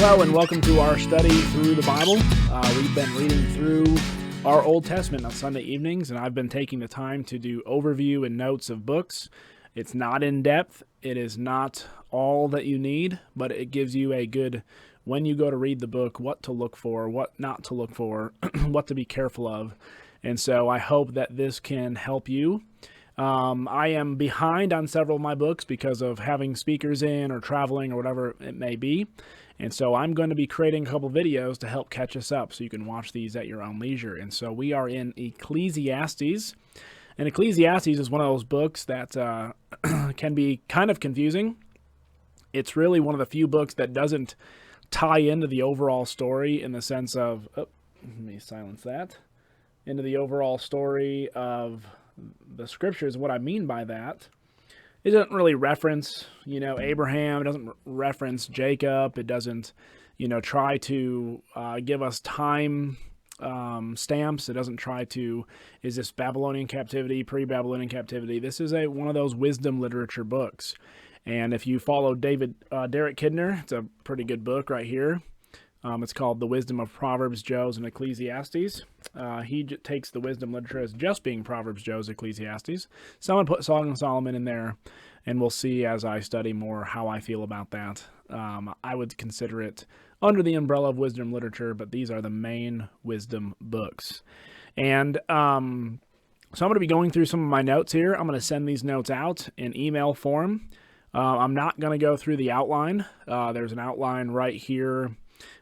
Hello and welcome to our study through the Bible. We've been reading through our Old Testament on Sunday evenings, and I've been taking the time to do overview and notes of books. It's not in depth. It is not all that you need, but it gives you a good, when you go to read the book, what to look for, what not to look for, what to be careful of. And so I hope that this can help you. I am behind on several of my books because of having speakers in or traveling or whatever it may be. And so I'm going to be creating a couple videos to help catch us up so you can watch these at your own leisure. And so we are in Ecclesiastes. And Ecclesiastes is one of those books that can be kind of confusing. It's really one of the few books that doesn't tie into the overall story in the sense of, let me silence that, into the overall story of the scriptures. What I mean by that, it doesn't really reference, Abraham. It doesn't reference Jacob. It doesn't, try to give us time stamps. It doesn't try to, is this Babylonian captivity, pre-Babylonian captivity? This is one of those wisdom literature books. And if you follow Derek Kidner, it's a pretty good book right here. It's called The Wisdom of Proverbs, Job, and Ecclesiastes. He takes the wisdom literature as just being Proverbs, Job, Ecclesiastes. Someone put Song of Solomon in there, and we'll see as I study more how I feel about that. I would consider it under the umbrella of wisdom literature, but these are the main wisdom books. And so I'm going to be going through some of my notes here. I'm going to send these notes out in email form. I'm not going to go through the outline. There's an outline right here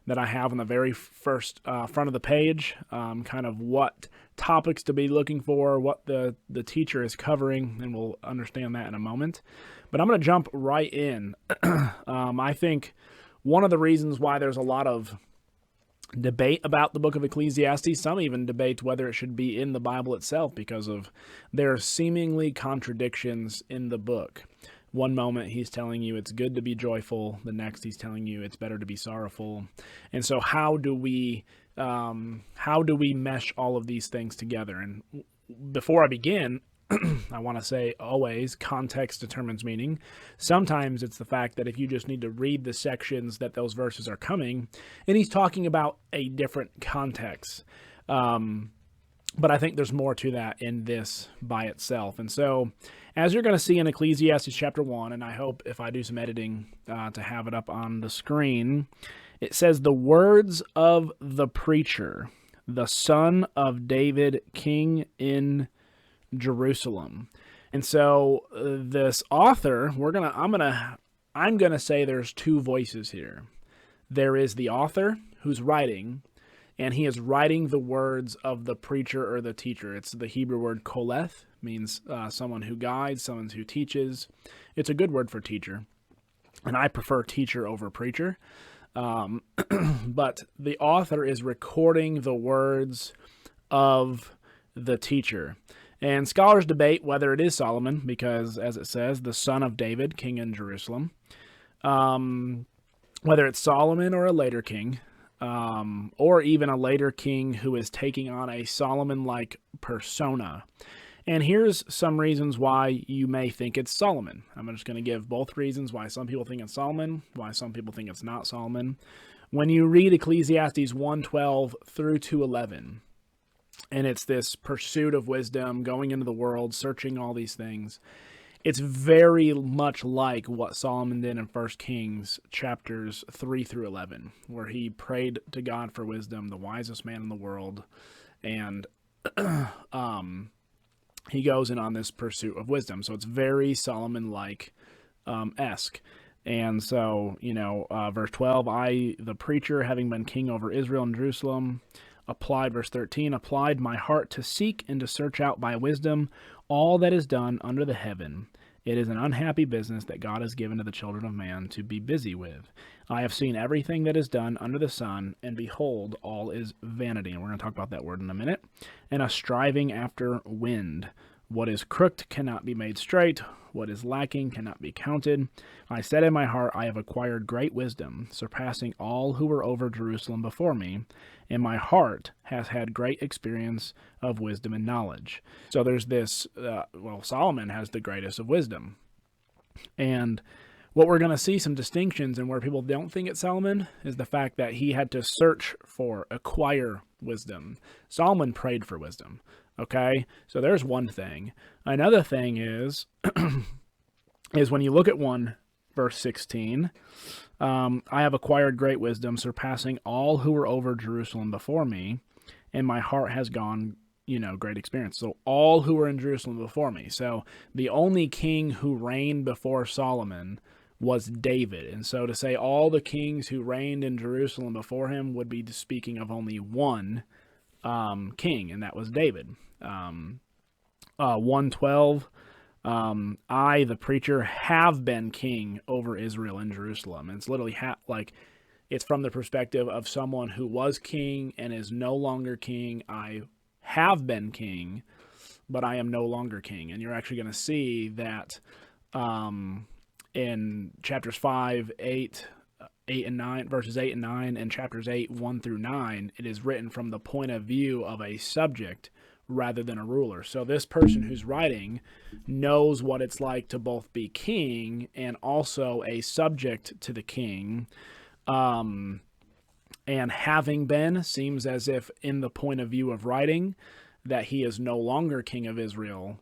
that I have on the very first front of the page, kind of what topics to be looking for, what the teacher is covering, and we'll understand that in a moment. But I'm going to jump right in. I think one of the reasons why there's a lot of debate about the book of Ecclesiastes, some even debate whether it should be in the Bible itself because of their seemingly contradictions in the book. One moment he's telling you it's good to be joyful. The next he's telling you it's better to be sorrowful. And so how do we mesh all of these things together? And before I begin, I want to say always context determines meaning. Sometimes it's the fact that if you just need to read the sections that those verses are coming, and he's talking about a different context. But I think there's more to that in this by itself. And so as you're going to see in Ecclesiastes chapter 1, and I hope if I do some editing to have it up on the screen, it says, "The words of the preacher, the son of David, king in Jerusalem." And so this author, I'm going to say there's two voices here. There is the author who's writing, and he is writing the words of the preacher or the teacher. It's the Hebrew word koleth, means someone who guides, someone who teaches. It's a good word for teacher, and I prefer teacher over preacher. But the author is recording the words of the teacher. And scholars debate whether it is Solomon, because, as it says, the son of David, king in Jerusalem. Whether it's Solomon or a later king. Or even a later king who is taking on a Solomon-like persona. And here's some reasons why you may think it's Solomon. I'm just going to give both reasons why some people think it's Solomon, why some people think it's not Solomon. When you read Ecclesiastes 1:12 through 2:11, and it's this pursuit of wisdom, going into the world, searching all these things, it's very much like what Solomon did in 1 Kings chapters 3 through 11, where he prayed to God for wisdom, the wisest man in the world, and he goes in on this pursuit of wisdom. So it's very Solomon-like esque. And so, verse 12, "I, the preacher, having been king over Israel and Jerusalem," verse 13, "applied my heart to seek and to search out by wisdom all that is done under the heaven. It is an unhappy business that God has given to the children of man to be busy with. I have seen everything that is done under the sun, and behold, all is vanity." And we're going to talk about that word in a minute. "And a striving after wind. What is crooked cannot be made straight. What is lacking cannot be counted. I said in my heart, I have acquired great wisdom, surpassing all who were over Jerusalem before me. And my heart has had great experience of wisdom and knowledge." So there's this, Solomon has the greatest of wisdom. And what we're going to see some distinctions and where people don't think it's Solomon is the fact that he had to search for, acquire wisdom. Solomon prayed for wisdom. Okay, so there's one thing. Another thing is when you look at 1 verse 16, I have acquired great wisdom, surpassing all who were over Jerusalem before me, and my heart has gone, great experience. So all who were in Jerusalem before me. So the only king who reigned before Solomon was David. And so to say all the kings who reigned in Jerusalem before him would be speaking of only one king, and that was David. 1:12, I, the preacher, have been king over Israel and Jerusalem. And it's literally it's from the perspective of someone who was king and is no longer king. I have been king, but I am no longer king. And you're actually going to see that in chapters 5, 8 and 9, verses 8 and 9, and chapters 8, 1 through 9, it is written from the point of view of a subject rather than a ruler. So this person who's writing knows what it's like to both be king and also a subject to the king. And having been seems as if in the point of view of writing that he is no longer king of Israel.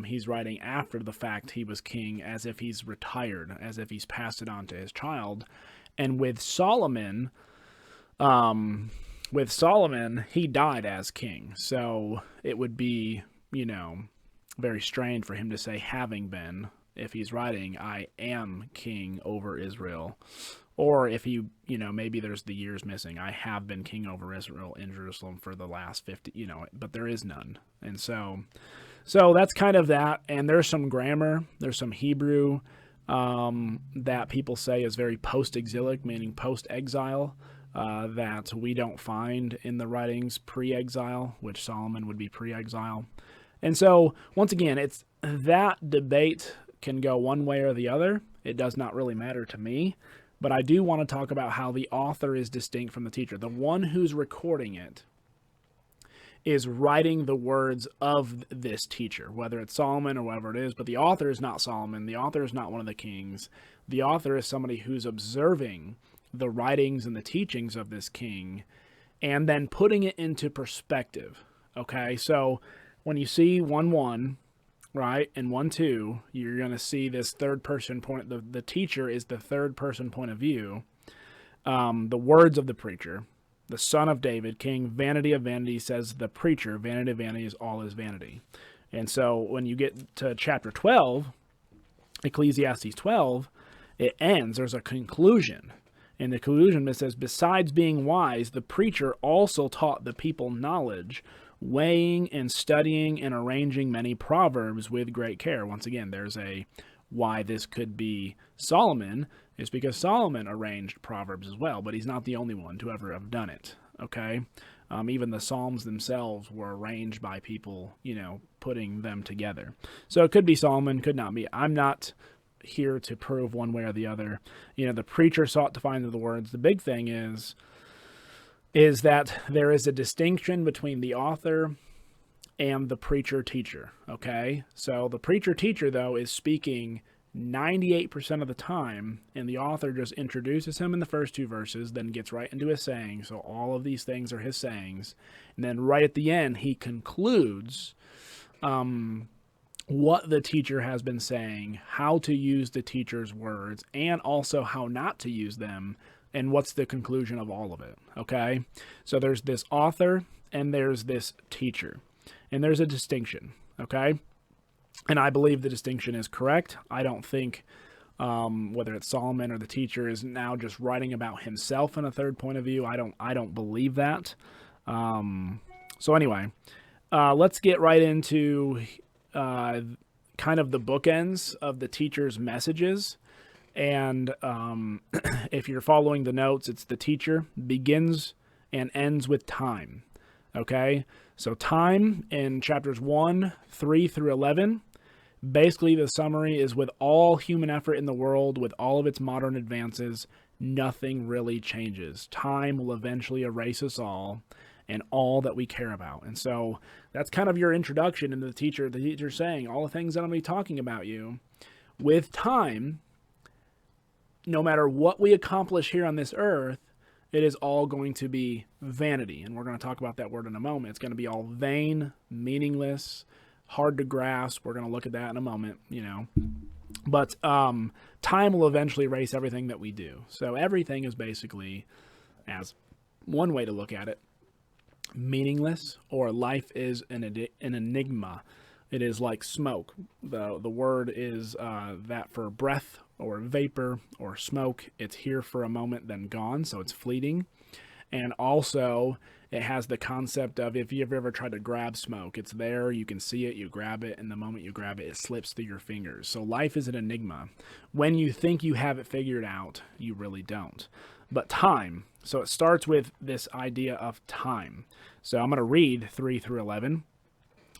He's writing after the fact he was king, as if he's retired, as if he's passed it on to his child. And with Solomon, he died as king. So it would be, very strange for him to say having been, if he's writing, I am king over Israel. Or if he, maybe there's the years missing. I have been king over Israel in Jerusalem for the last 50, but there is none. And so that's kind of that. And there's some grammar, there's some Hebrew that people say is very post-exilic, meaning post-exile, that we don't find in the writings pre-exile, which Solomon would be pre-exile. And so, once again, it's that debate can go one way or the other. It does not really matter to me. But I do want to talk about how the author is distinct from the teacher. The one who's recording it is writing the words of this teacher, whether it's Solomon or whoever it is. But the author is not Solomon. The author is not one of the kings. The author is somebody who's observing the writings and the teachings of this king and then putting it into perspective. Okay, so when you see 1:1, right, and 1:2, you're going to see this third person point. The teacher is the third person point of view. The words of the preacher, the son of David, king, vanity of vanity, says the preacher, vanity of vanity is all is vanity. And so when you get to chapter 12, Ecclesiastes 12, it ends. There's a conclusion. In the conclusion, it says, besides being wise, the preacher also taught the people knowledge, weighing and studying and arranging many proverbs with great care. Once again, there's a why this could be Solomon is because Solomon arranged proverbs as well, but he's not the only one to ever have done it. Okay, even the Psalms themselves were arranged by people, putting them together. So it could be Solomon, could not be. I'm not here to prove one way or the other. The preacher sought to find the words. The big thing is that there is a distinction between the author and the preacher-teacher, okay? So the preacher-teacher, though, is speaking 98% of the time, and the author just introduces him in the first 2 verses, then gets right into his sayings. So all of these things are his sayings. And then right at the end, he concludes what the teacher has been saying, how to use the teacher's words, and also how not to use them, and what's the conclusion of all of it, okay? So there's this author, and there's this teacher, and there's a distinction, okay? And I believe the distinction is correct. I don't think whether it's Solomon or the teacher is now just writing about himself in a third point of view. I don't believe that. So anyway, let's get right into kind of the bookends of the teacher's messages. And if you're following the notes, it's the teacher begins and ends with time. Okay, so time in chapters 1, 3 through 11. Basically, the summary is with all human effort in the world, with all of its modern advances, nothing really changes. Time will eventually erase us all and all that we care about. And so that's kind of your introduction into the teacher. The teacher saying all the things that I'm going to be talking about you. With time, no matter what we accomplish here on this earth, it is all going to be vanity. And we're going to talk about that word in a moment. It's going to be all vain, meaningless, hard to grasp. We're going to look at that in a moment, But time will eventually erase everything that we do. So everything is basically, as one way to look at it, meaningless, or life is an enigma. It is like smoke. The word is that for breath or vapor or smoke. It's here for a moment, then gone, so it's fleeting. And also, it has the concept of, if you've ever tried to grab smoke, it's there, you can see it, you grab it, and the moment you grab it, it slips through your fingers. So life is an enigma. When you think you have it figured out, you really don't. But time, so it starts with this idea of time. So I'm going to read 3 through 11.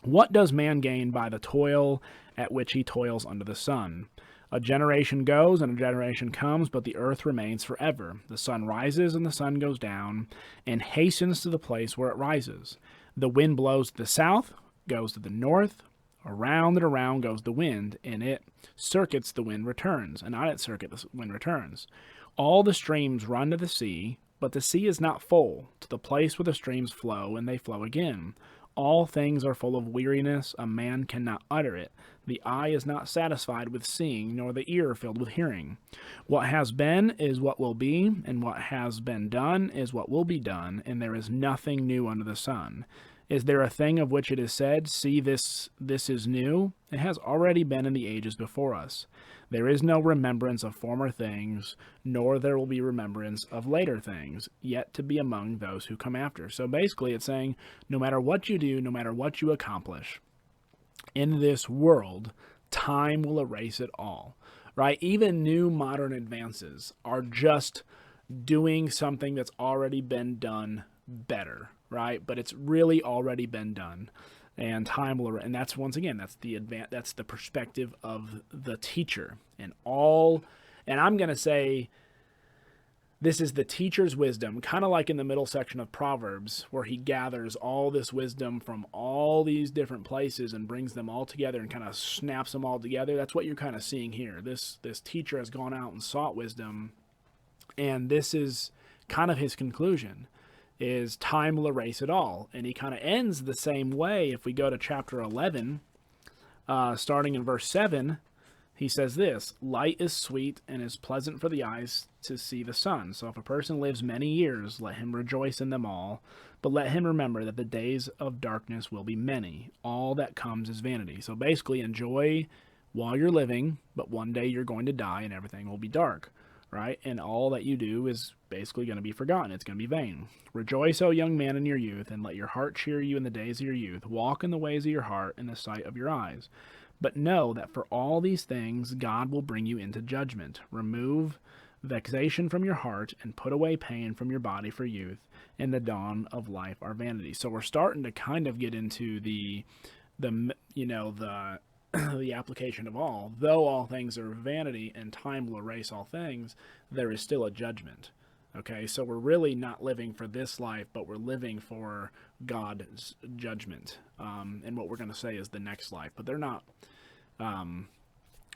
What does man gain by the toil at which he toils under the sun? A generation goes and a generation comes, but the earth remains forever. The sun rises and the sun goes down, and hastens to the place where it rises. The wind blows to the south, goes to the north. Around and around goes the wind, and it circuits, the wind returns, and on its circuit the wind returns. All the streams run to the sea, but the sea is not full, to the place where the streams flow, and they flow again. All things are full of weariness, a man cannot utter it. The eye is not satisfied with seeing, nor the ear filled with hearing. What has been is what will be, and what has been done is what will be done, and there is nothing new under the sun. Is there a thing of which it is said, see, this is new? It has already been in the ages before us. There is no remembrance of former things, nor there will be remembrance of later things, yet to be among those who come after. So basically it's saying, no matter what you do, no matter what you accomplish, in this world, time will erase it all, right? Even new modern advances are just doing something that's already been done better, right? But it's really already been done. And time will, and that's, once again, that's the perspective of the teacher, and I'm going to say this is the teacher's wisdom, kind of like in the middle section of Proverbs, where he gathers all this wisdom from all these different places and brings them all together and kind of snaps them all together. That's what you're kind of seeing here. This teacher has gone out and sought wisdom, and this is kind of his conclusion, is time will erase it all. And he kind of ends the same way. If we go to chapter 11, starting in verse 7, he says this, light is sweet and is pleasant for the eyes to see the sun. So if a person lives many years, let him rejoice in them all. But let him remember that the days of darkness will be many. All that comes is vanity. So basically, enjoy while you're living, but one day you're going to die and everything will be dark, right? And all that you do is basically going to be forgotten. It's going to be vain. Rejoice, O young man, in your youth, and let your heart cheer you in the days of your youth. Walk in the ways of your heart in the sight of your eyes. But know that for all these things God will bring you into judgment. Remove vexation from your heart and put away pain from your body, for youth and the dawn of life are vanity. So we're starting to kind of get into the application of all. Though all things are vanity and time will erase all things, there is still a judgment. Okay, so we're really not living for this life, but we're living for God's judgment. And what we're going to say is the next life. But they're not, well,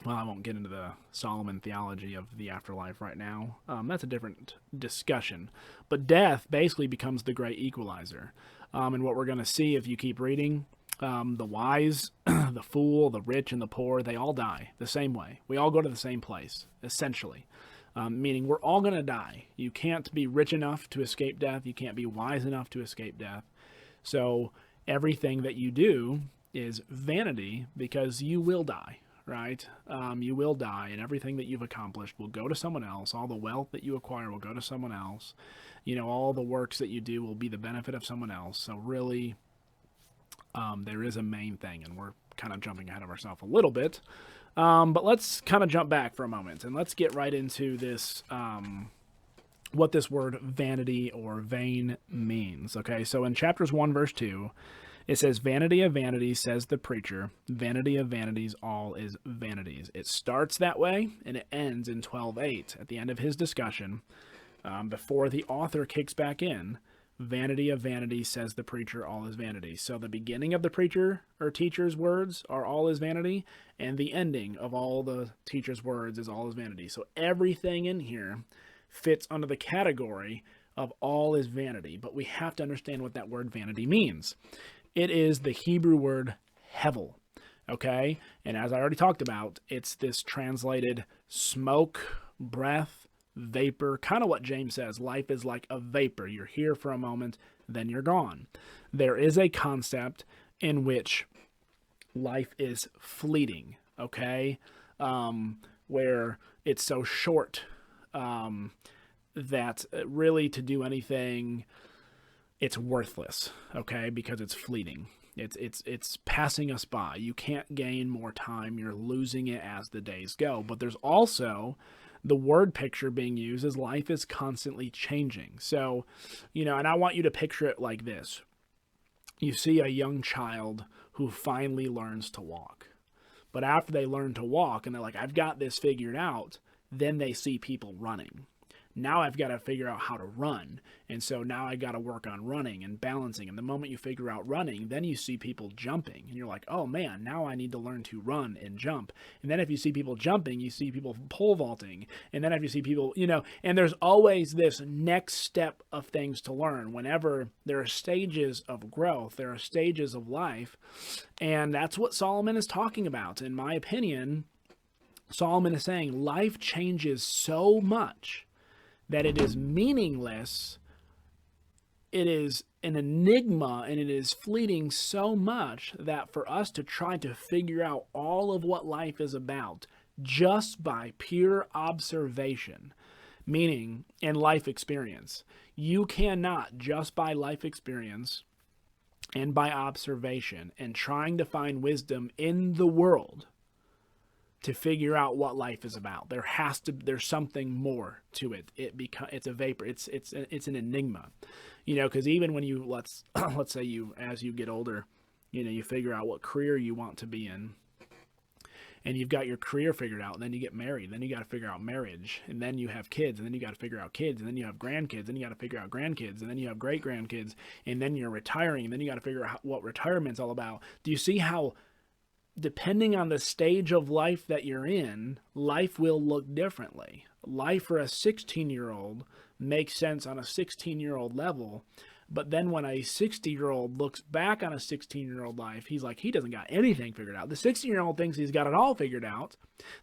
I won't get into the Solomon theology of the afterlife right now. That's a different discussion. But death basically becomes the great equalizer. And what we're going to see if you keep reading, the wise, the fool, the rich, and the poor, they all die the same way. We all go to the same place, essentially. Meaning we're all going to die. You can't be rich enough to escape death. You can't be wise enough to escape death. So everything that you do is vanity, because you will die, right? You will die, and everything that you've accomplished will go to someone else. All the wealth that you acquire will go to someone else. All the works that you do will be the benefit of someone else. So really, there is a main thing, and we're kind of jumping ahead of ourselves a little bit. But let's kind of jump back for a moment, and let's get right into this, what this word vanity or vain means. Okay, so in chapters 1, verse 2, it says, vanity of vanities, says the preacher, vanity of vanities, all is vanities. It starts that way, and it ends in 12:8. At the end of his discussion, before the author kicks back in, Vanity of vanity, says the preacher, all is vanity. So the beginning of the preacher or teacher's words are all is vanity, and the ending of all the teacher's words is all is vanity. So everything in here fits under the category of all is vanity, but we have to understand what that word vanity means. It is the Hebrew word hevel, okay? And as I already talked about, it's this translated smoke, breath, vapor, kind of what James says. Life is like a vapor. You're here for a moment, then you're gone. There is a concept in which life is fleeting, okay? Where it's so short that really to do anything, it's worthless, okay? Because it's fleeting. It's passing us by. You can't gain more time. You're losing it as the days go. But there's also the word picture being used as life is constantly changing. So, and I want you to picture it like this. You see a young child who finally learns to walk. But after they learn to walk and they're like, I've got this figured out, then they see people running. Now I've got to figure out how to run. And so now I got to work on running and balancing. And the moment you figure out running, then you see people jumping. And you're like, oh man, now I need to learn to run and jump. And then if you see people jumping, you see people pole vaulting. And then if you see people, and there's always this next step of things to learn. Whenever there are stages of growth, there are stages of life. And that's what Solomon is talking about. In my opinion, Solomon is saying life changes so much that it is meaningless, it is an enigma, and it is fleeting so much that for us to try to figure out all of what life is about just by pure observation, meaning in life experience, you cannot just by life experience and by observation and trying to find wisdom in the world to figure out what life is about. There's something more to it. It's a vapor. It's an enigma, because even when you, let's say as you get older, you figure out what career you want to be in, and you've got your career figured out, and then you get married, then you got to figure out marriage, and then you have kids, and then you got to figure out kids, and then you have grandkids, and you got to figure out grandkids, and then you have great grandkids, and then you're retiring, and then you got to figure out what retirement's all about. Do you see how, depending on the stage of life that you're in, life will look differently. Life for a 16-year-old makes sense on a 16-year-old level, but then when a 60-year-old looks back on a 16-year-old life, he's like, he doesn't got anything figured out. The 60-year-old thinks he's got it all figured out.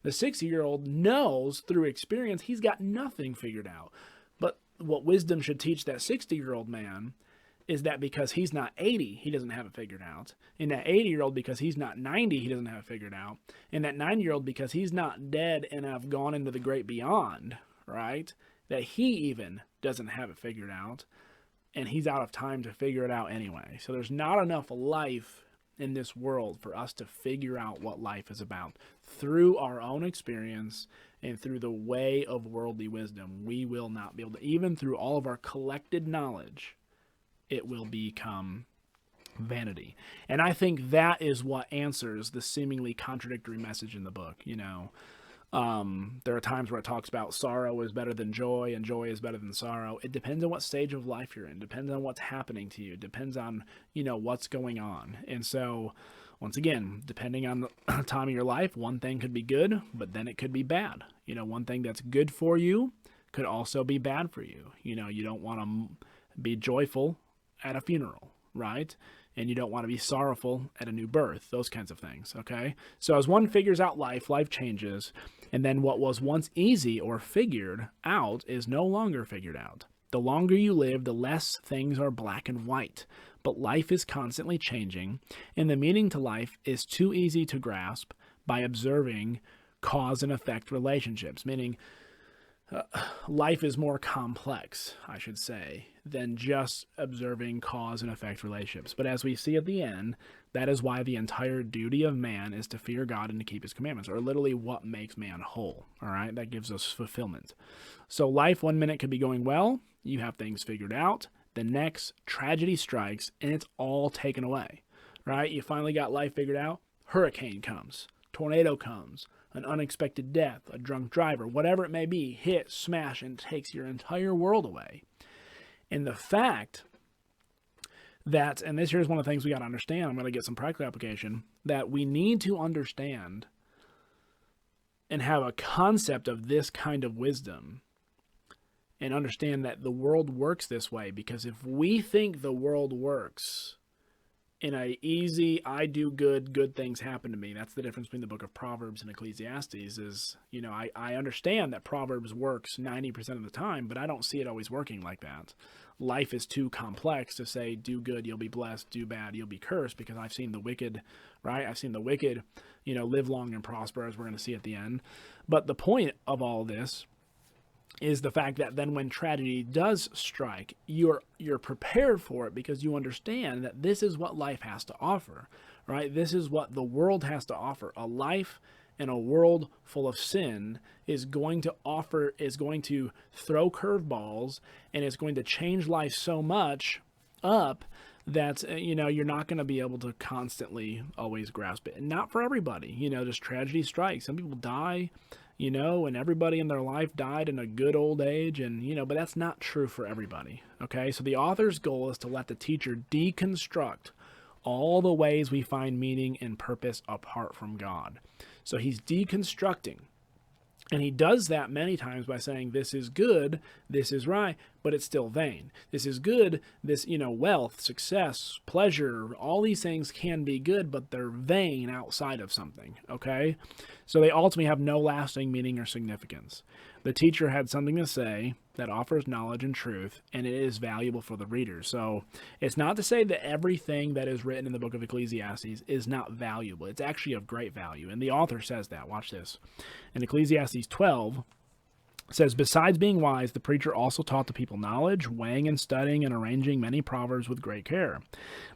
The 60-year-old knows through experience he's got nothing figured out. But what wisdom should teach that 60-year-old man is that because he's not 80, he doesn't have it figured out. And that 80-year-old, because he's not 90, he doesn't have it figured out. And that 90-year-old, because he's not dead and have gone into the great beyond, right? That he even doesn't have it figured out. And he's out of time to figure it out anyway. So there's not enough life in this world for us to figure out what life is about. Through our own experience and through the way of worldly wisdom, we will not be able to, even through all of our collected knowledge, it will become vanity. And I think that is what answers the seemingly contradictory message in the book. There are times where it talks about sorrow is better than joy and joy is better than sorrow. It depends on what stage of life you're in. It depends on what's happening to you. It depends on, what's going on. And so, once again, depending on the time of your life, one thing could be good, but then it could be bad. One thing that's good for you could also be bad for you. You don't want to be joyful at a funeral, right? And you don't want to be sorrowful at a new birth, those kinds of things, okay? So as one figures out life changes, and then what was once easy or figured out is no longer figured out. The longer you live, the less things are black and white, but life is constantly changing, and the meaning to life is too easy to grasp by observing cause and effect relationships, meaning life is more complex, I should say, than just observing cause and effect relationships. But as we see at the end, that is why the entire duty of man is to fear God and to keep his commandments, or literally what makes man whole, all right? That gives us fulfillment. So life, one minute could be going well, you have things figured out, the next tragedy strikes, and it's all taken away, right? You finally got life figured out, hurricane comes, tornado comes, an unexpected death, a drunk driver, whatever it may be, hit, smash, and takes your entire world away. And the fact that, and this here's one of the things we got to understand. I'm going to get some practical application, that we need to understand and have a concept of this kind of wisdom and understand that the world works this way. Because if we think the world works in a easy, I do good things happen to me. That's the difference between the book of Proverbs and Ecclesiastes is, I understand that Proverbs works 90% of the time, but I don't see it always working like that. Life is too complex to say, do good, you'll be blessed, do bad, you'll be cursed, because I've seen the wicked, right? I've seen the wicked, live long and prosper, as we're going to see at the end. But the point of all this is the fact that then when tragedy does strike, you're prepared for it because you understand that this is what life has to offer, right? This is what the world has to offer. A life in a world full of sin is going to throw curveballs, and it's going to change life so much up that, you're not going to be able to constantly always grasp it. And not for everybody, just tragedy strikes. Some people die, and everybody in their life died in a good old age, and, but that's not true for everybody, okay? So the author's goal is to let the teacher deconstruct all the ways we find meaning and purpose apart from God. So he's deconstructing, and he does that many times by saying, this is good, this is right, but it's still vain. This is good, this, wealth, success, pleasure, all these things can be good, but they're vain outside of something, okay? So they ultimately have no lasting meaning or significance. The teacher had something to say that offers knowledge and truth, and it is valuable for the reader. So it's not to say that everything that is written in the book of Ecclesiastes is not valuable. It's actually of great value, and the author says that. Watch this. In Ecclesiastes 12, it says, besides being wise, the preacher also taught the people knowledge, weighing and studying and arranging many proverbs with great care.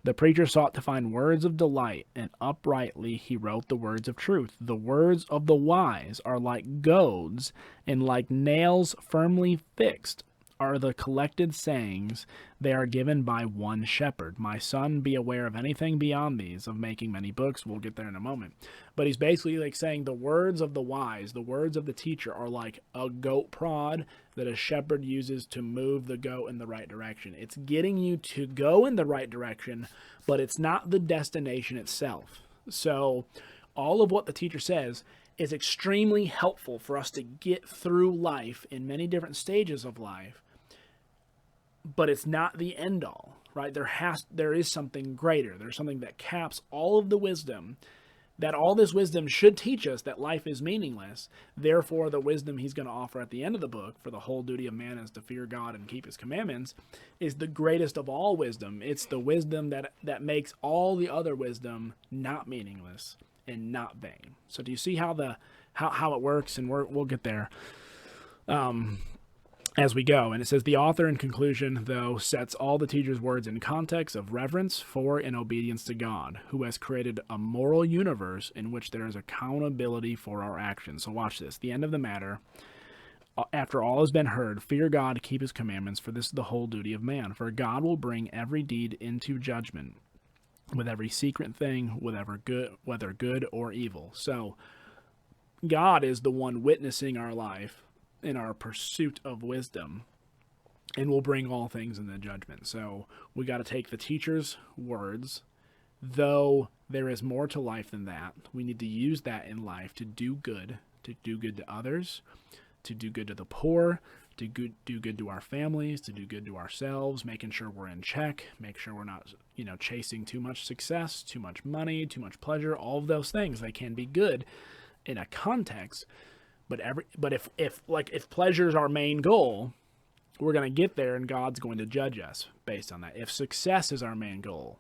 The preacher sought to find words of delight, and uprightly he wrote the words of truth. The words of the wise are like goads, and like nails firmly fixed are the collected sayings. They are given by one shepherd. My son, be aware of anything beyond these, of making many books. We'll get there in a moment. But he's basically like saying the words of the wise, the words of the teacher, are like a goat prod that a shepherd uses to move the goat in the right direction. It's getting you to go in the right direction, but it's not the destination itself. So all of what the teacher says is extremely helpful for us to get through life in many different stages of life, but it's not the end all, right? There is something greater. There's something that caps all of the wisdom, that all this wisdom should teach us that life is meaningless. Therefore, the wisdom he's going to offer at the end of the book, for the whole duty of man is to fear God and keep his commandments, is the greatest of all wisdom. It's the wisdom that makes all the other wisdom not meaningless and not vain. So do you see how it works? And we'll get there as we go. And it says, the author in conclusion, though, sets all the teacher's words in context of reverence for and obedience to God, who has created a moral universe in which there is accountability for our actions. So watch this. The end of the matter, after all has been heard, fear God, keep his commandments, for this is the whole duty of man. For God will bring every deed into judgment, with every secret thing, whether good or evil. So God is the one witnessing our life in our pursuit of wisdom, and will bring all things into judgment. So we got to take the teacher's words, though there is more to life than that. We need to use that in life to do good to others, to do good to the poor, to do good to our families, to do good to ourselves, making sure we're in check, make sure we're not, chasing too much success, too much money, too much pleasure. All of those things, they can be good in a context. But if pleasure is our main goal, we're going to get there, and God's going to judge us based on that. If success is our main goal,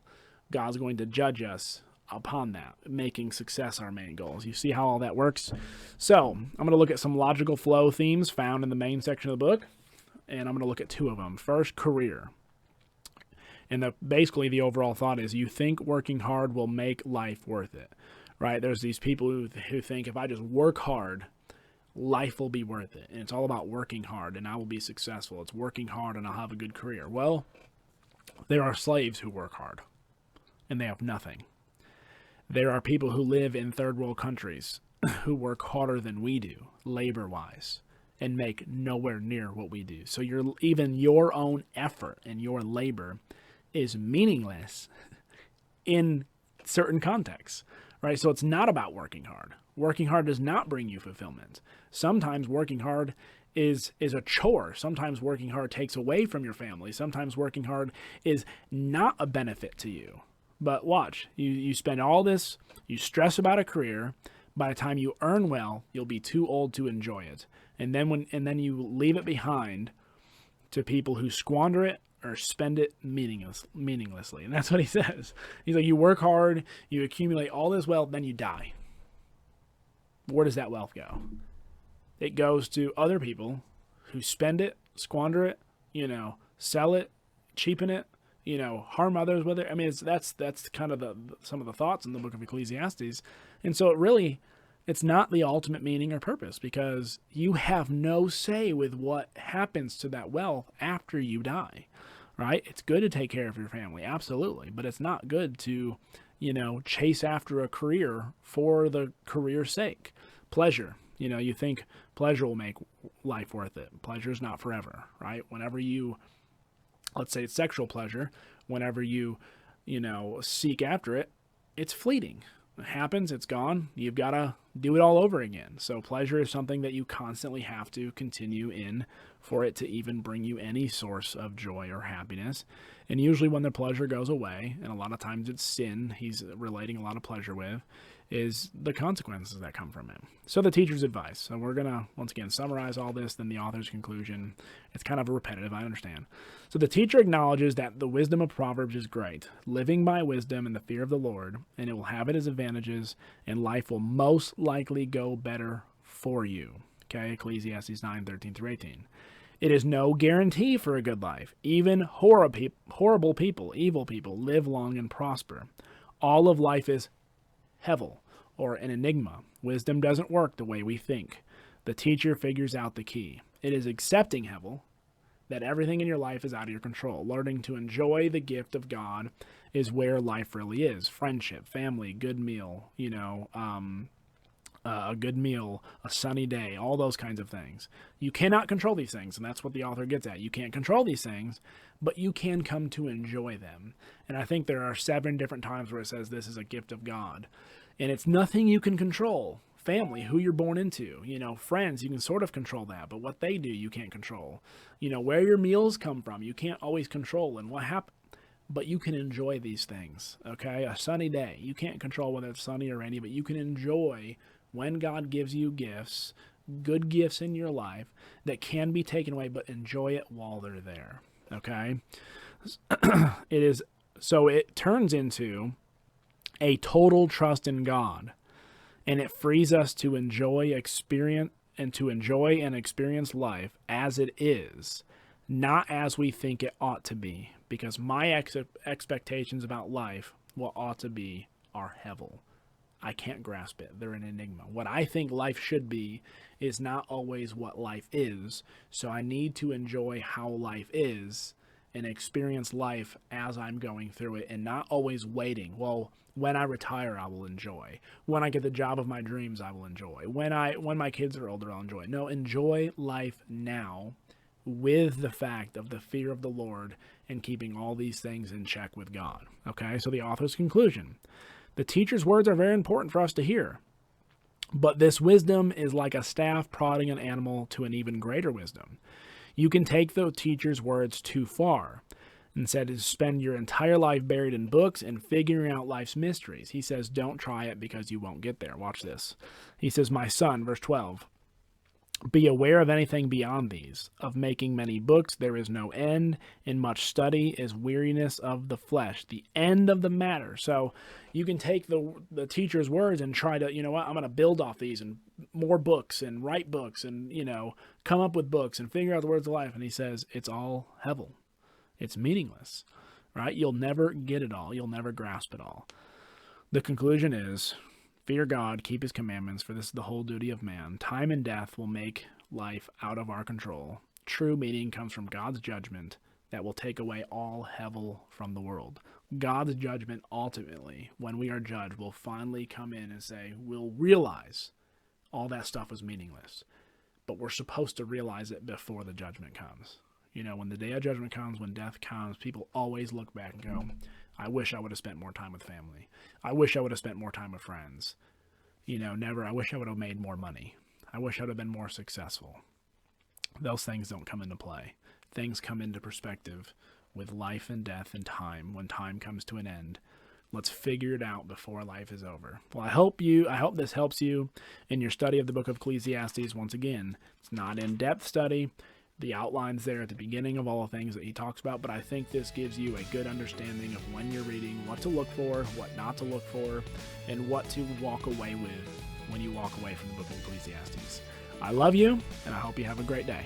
God's going to judge us upon that, making success our main goals. You see how all that works? So I'm going to look at some logical flow themes found in the main section of the book, and I'm going to look at two of them. First, career. And basically the overall thought is, you think working hard will make life worth it, right? There's these people who think, if I just work hard, life will be worth it. And it's all about working hard, and I will be successful. It's working hard, and I'll have a good career. Well, there are slaves who work hard, and they have nothing. There are people who live in third world countries who work harder than we do, labor-wise, and make nowhere near what we do. So even your own effort and your labor is meaningless in certain contexts, right? So it's not about working hard. Working hard does not bring you fulfillment. Sometimes working hard is a chore. Sometimes working hard takes away from your family. Sometimes working hard is not a benefit to you. But watch, you spend all this, you stress about a career. By the time you earn well, you'll be too old to enjoy it. And then you leave it behind to people who squander it or spend it meaninglessly. And that's what he says. He's like, you work hard, you accumulate all this wealth, then you die. Where does that wealth go? It goes to other people who spend it, squander it, sell it, cheapen it, harm others with it. I mean, that's kind of some of the thoughts in the book of Ecclesiastes. And so it's not the ultimate meaning or purpose, because you have no say with what happens to that wealth after you die, right? It's good to take care of your family, absolutely, but it's not good to, chase after a career for the career's sake. Pleasure, you think pleasure will make life worth it. Pleasure is not forever, right? Whenever you, let's say it's sexual pleasure, whenever you seek after it, it's fleeting. It happens, it's gone. You've got to do it all over again. So pleasure is something that you constantly have to continue in for it to even bring you any source of joy or happiness. And usually when the pleasure goes away, and a lot of times it's sin he's relating a lot of pleasure with, is the consequences that come from it. So the teacher's advice. So we're going to, once again, summarize all this, then the author's conclusion. It's kind of repetitive, I understand. So the teacher acknowledges that the wisdom of Proverbs is great, living by wisdom and the fear of the Lord, and it will have it as advantages, and life will most likely go better for you. Okay, Ecclesiastes 9:13 through 18. It is no guarantee for a good life. Even horrible people, evil people, live long and prosper. All of life is hevel, or an enigma. Wisdom doesn't work the way we think. The teacher figures out the key. It is accepting hevel, that everything in your life is out of your control. Learning to enjoy the gift of God is where life really is. Friendship, family, good meal, a good meal, a sunny day, all those kinds of things. You cannot control these things, and that's what the author gets at. You can't control these things, but you can come to enjoy them. And I think there are 7 different times where it says this is a gift of God. And it's nothing you can control. Family, who you're born into, friends, you can sort of control that, but what they do, you can't control. Where your meals come from, you can't always control, and what happens. But you can enjoy these things, okay? A sunny day, you can't control whether it's sunny or rainy, but you can enjoy when God gives you gifts, good gifts in your life that can be taken away, but enjoy it while they're there, okay? It turns into a total trust in God, and it frees us to enjoy and experience life as it is, not as we think it ought to be, because my expectations about life, what ought to be, are hevel. I can't grasp it. They're an enigma. What I think life should be is not always what life is, so I need to enjoy how life is and experience life as I'm going through it, and not always waiting. Well, when I retire, I will enjoy. When I get the job of my dreams, I will enjoy. When my kids are older, I'll enjoy. No, enjoy life now with the fact of the fear of the Lord and keeping all these things in check with God. Okay, so the author's conclusion. The teacher's words are very important for us to hear, but this wisdom is like a staff prodding an animal to an even greater wisdom. You can take the teacher's words too far. Instead, to spend your entire life buried in books and figuring out life's mysteries. He says, don't try it because you won't get there. Watch this. He says, my son, verse 12, be aware of anything beyond these. Of making many books there is no end, and much study is weariness of the flesh, the end of the matter. So you can take the teacher's words and try to, I'm going to build off these and more books and write books and, come up with books and figure out the words of life. And he says, it's all hevel. It's meaningless, right? You'll never get it all. You'll never grasp it all. The conclusion is, fear God, keep his commandments, for this is the whole duty of man. Time and death will make life out of our control. True meaning comes from God's judgment that will take away all hevel from the world. God's judgment ultimately, when we are judged, will finally come in and say, we'll realize all that stuff was meaningless. But we're supposed to realize it before the judgment comes. When the day of judgment comes, when death comes, people always look back and go, I wish I would have spent more time with family. I wish I would have spent more time with friends. Never, I wish I would have made more money. I wish I would have been more successful. Those things don't come into play. Things come into perspective with life and death and time. When time comes to an end, let's figure it out before life is over. Well, I hope this helps you in your study of the book of Ecclesiastes. Once again, it's not an in-depth study. The outline's there at the beginning of all the things that he talks about, but I think this gives you a good understanding of when you're reading, what to look for, what not to look for, and what to walk away with when you walk away from the book of Ecclesiastes. I love you, and I hope you have a great day.